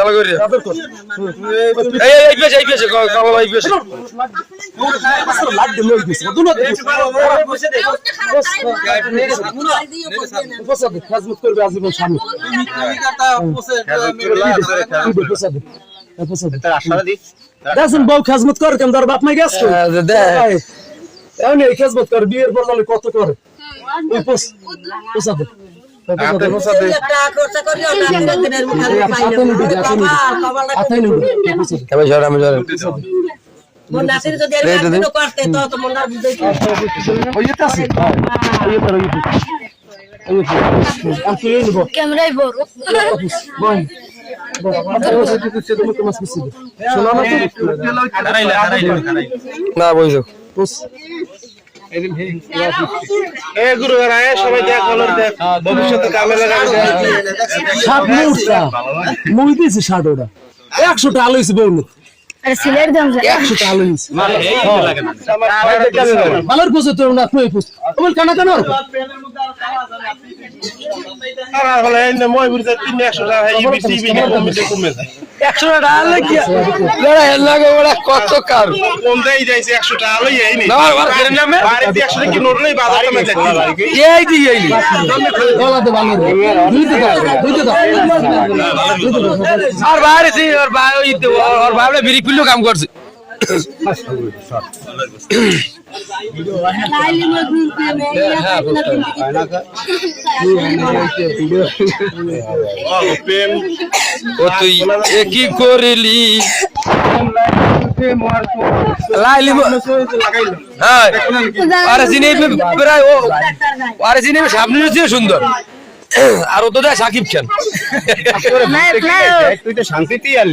ভালো করে এই পেছে কালো ভাই পেছে লাগ দিল ওই পেছে দুনো ফসাদ খাজমত করবে আজীবন সামনে ফসাদ তার আশা দি দেখুন বউ খাজমত করে কেন তার বাপ মাই গেছে এখন এই খাজমত করে বিয়ের পর জানি কত করে ওই ফসাদ না বইছো সবাই দেখ ভবিষ্যতে কামে লাগাবে ষাট মুটা মুই দিয়েছি 60 ওটা 100 টা আলো হয়েছে বউ সিলেট দাম 100 টা আলো হয়েছে ভালোর পোষে তো না তুই পোষ তোমার কানা কানা মই বুঝতে 300 টাকা ইবিসি কমিটি কমে 100 টা আলো কি লাগে ওরা কত কার কোন দেই যাইছে 100 টাকা লই আইনি না আর করে নামে বাড়ি 100 টাকা কি নোট লই বাজার কমে যাচ্ছে এই দি এই গলাতে ভালো দুইতে দাও আর বাইরে সি আর ভাই ওই আর ভাবলে বিড়ি পিল্লো কাম করছে ও তুই কি করিলি লাইলি হ্যাঁ আরে জিনে প্রায় ও আরে জিনে সামনে হচ্ছে সুন্দর আর ও তো সাকিব খান নাই তুই তো শান্তিতেই আলি